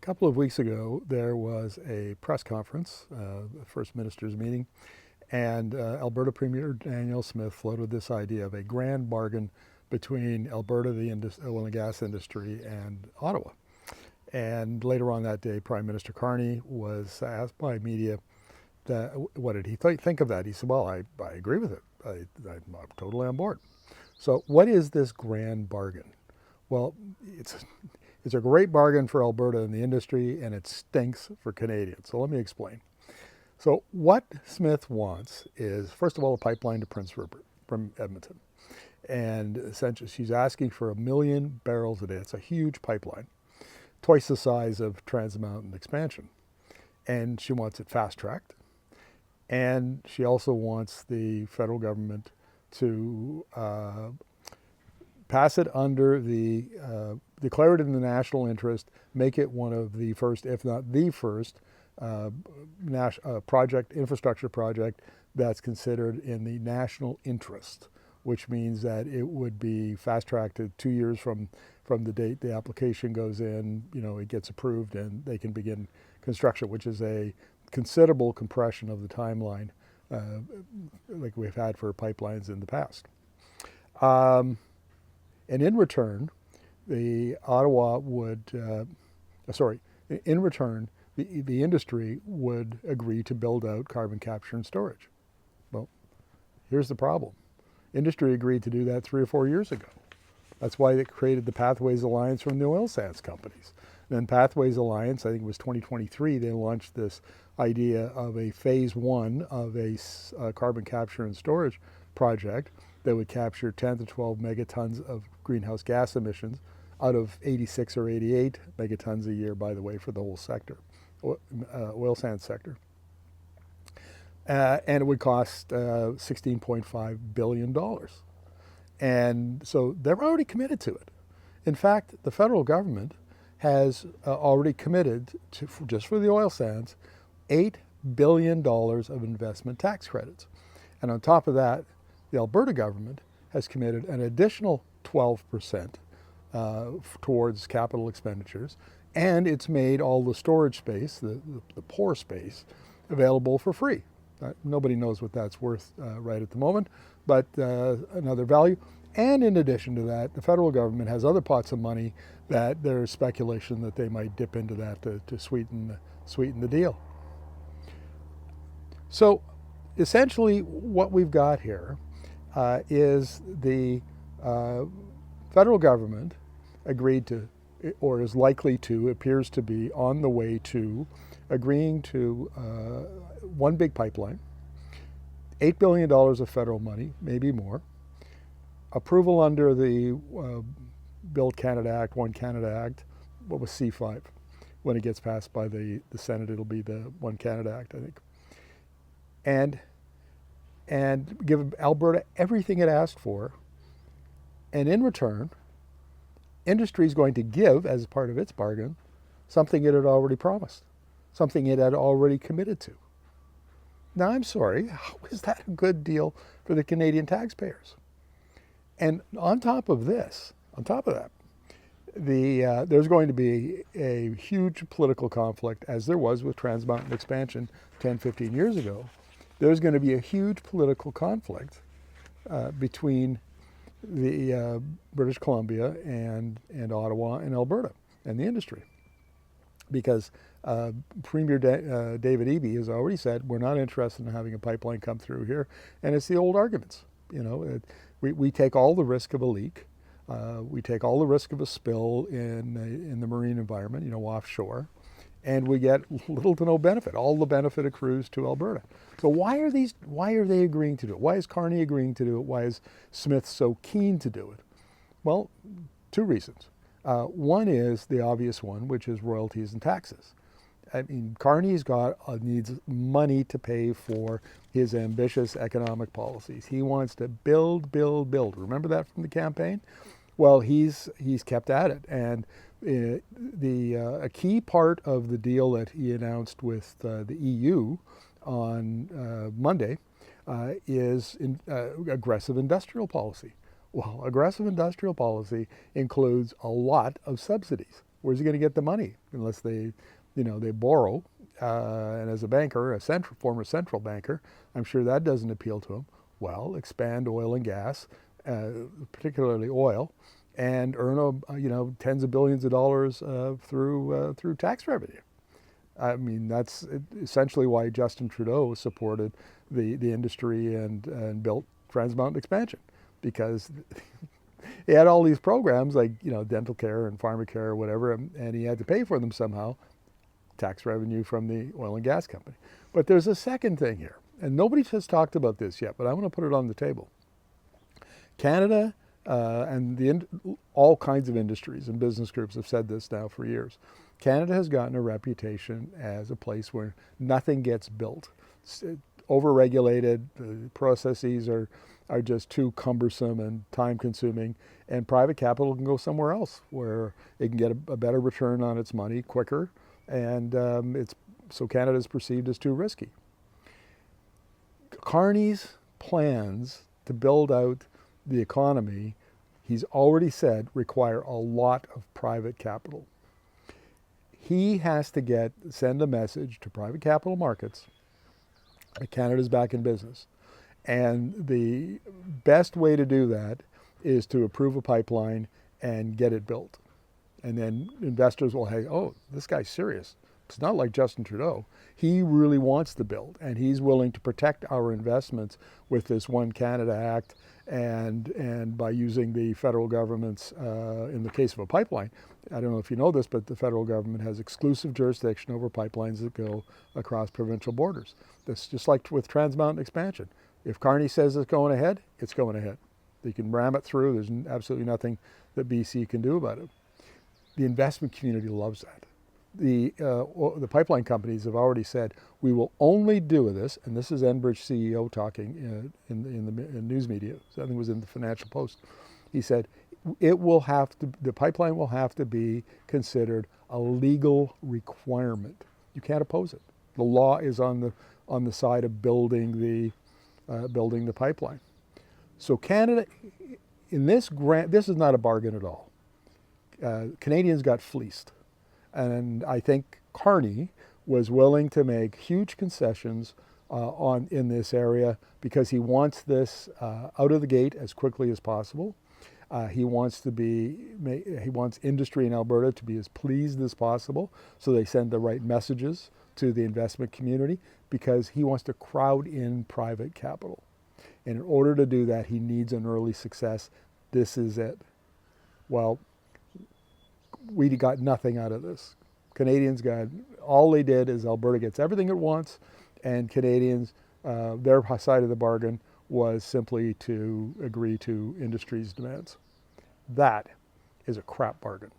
couple of weeks ago, there was a press conference, the First Minister's meeting, and Alberta Premier Danielle Smith floated this idea of a grand bargain between Alberta, the oil and gas industry, and Ottawa. And later on that day, Prime Minister Carney was asked by media, what did he think of that? He said, well, I agree with it. I'm totally on board. So what is this grand bargain? Well, it's a great bargain for Alberta and the industry, and it stinks for Canadians. So let me explain. So what Smith wants is, first of all, a pipeline to Prince Rupert from Edmonton. And essentially, she's asking for 1 million barrels a day. It's a huge pipeline, twice the size of Trans Mountain expansion. And she wants it fast-tracked. And she also wants the federal government to pass it under the, declare it in the national interest, make it one of the first, if not the first, infrastructure project that's considered in the national interest, which means that it would be fast-tracked to 2 years from the date the application goes in, it gets approved and they can begin construction, which is a considerable compression of the timeline like we've had for pipelines in the past. And in return, the industry would agree to build out carbon capture and storage. Well, here's the problem. Industry agreed to do that 3 or 4 years ago. That's why they created the Pathways Alliance from the oil sands companies. Then Pathways Alliance, I think it was 2023, they launched this idea of a phase 1 of a carbon capture and storage project that would capture 10 to 12 megatons of greenhouse gas emissions out of 86 or 88 megatons a year, by the way, for the whole sector, oil sands sector. And it would cost $16.5 billion. And so they're already committed to it. In fact, the federal government has already committed to, just for the oil sands, $8 billion of investment tax credits. And on top of that, the Alberta government has committed an additional 12% towards capital expenditures, and it's made all the storage space, the pore space, available for free. Nobody knows what that's worth right at the moment, but another value. And in addition to that, the federal government has other pots of money that there's speculation that they might dip into that to sweeten the deal. So essentially what we've got here is the federal government agreed to, or is likely to, appears to be on the way to agreeing to one big pipeline, $8 billion of federal money, maybe more, approval under the Build Canada Act, One Canada Act, what was C5? When it gets passed by the Senate, it'll be the One Canada Act, I think. And give Alberta everything it asked for, and in return, industry is going to give, as part of its bargain, something it had already promised, something it had already committed to. Now, I'm sorry, how is that a good deal for the Canadian taxpayers? And on top of that, there's going to be a huge political conflict, as there was with Trans Mountain expansion 10, 15 years ago. There's going to be a huge political conflict between the British Columbia and Ottawa and Alberta and the industry. Because Premier David Eby has already said, we're not interested in having a pipeline come through here. And it's the old arguments. We take all the risk of a leak. We take all the risk of a spill in the marine environment, offshore. And we get little to no benefit. All the benefit accrues to Alberta. So why are they agreeing to do it? Why is Carney agreeing to do it? Why is Smith so keen to do it? Well, 2 reasons. One is the obvious one, which is royalties and taxes. I mean, Carney's needs money to pay for his ambitious economic policies. He wants to build, build, build. Remember that from the campaign? Well, he's kept at it, and a key part of the deal that he announced with the EU on Monday is aggressive industrial policy. Well, aggressive industrial policy includes a lot of subsidies. Where's he going to get the money unless they borrow? And as a banker, former central banker, I'm sure that doesn't appeal to him. Well, expand oil and gas, particularly oil, and earn tens of billions of dollars through tax revenue. I mean, that's essentially why Justin Trudeau supported the industry and built Trans Mountain expansion, because he had all these programs like dental care and pharmacare or whatever, and he had to pay for them somehow, tax revenue from the oil and gas company. But there's a second thing here, and nobody has talked about this yet, but I want to put it on the table. Canada and all kinds of industries and business groups have said this now for years. Canada has gotten a reputation as a place where nothing gets built. It's overregulated, the processes are just too cumbersome and time consuming, and private capital can go somewhere else where it can get a better return on its money quicker, and so Canada is perceived as too risky. Carney's plans to build out the economy, he's already said, require a lot of private capital. He has to send a message to private capital markets that Canada's back in business. And the best way to do that is to approve a pipeline and get it built. And then investors will say, oh, this guy's serious. It's not like Justin Trudeau. He really wants to build, and he's willing to protect our investments with this One Canada Act and by using the federal government's, in the case of a pipeline, I don't know if you know this, but the federal government has exclusive jurisdiction over pipelines that go across provincial borders. That's just like with Trans Mountain expansion. If Carney says it's going ahead, it's going ahead. They can ram it through. There's absolutely nothing that BC can do about it. The investment community loves that. The pipeline companies have already said, we will only do this, and this is Enbridge CEO talking in news media, I think it was in the Financial Post. He said, the pipeline will have to be considered a legal requirement. You can't oppose it. The law is on the side of building the pipeline. So Canada, in this grant, this is not a bargain at all. Canadians got fleeced. And I think Carney was willing to make huge concessions in this area because he wants this out of the gate as quickly as possible. He wants industry in Alberta to be as pleased as possible, so they send the right messages to the investment community, because he wants to crowd in private capital. And in order to do that, he needs an early success. This is it. Well, we got nothing out of this. Canadians got, all they did is Alberta gets everything it wants, and Canadians, their side of the bargain was simply to agree to industry's demands. That is a crap bargain.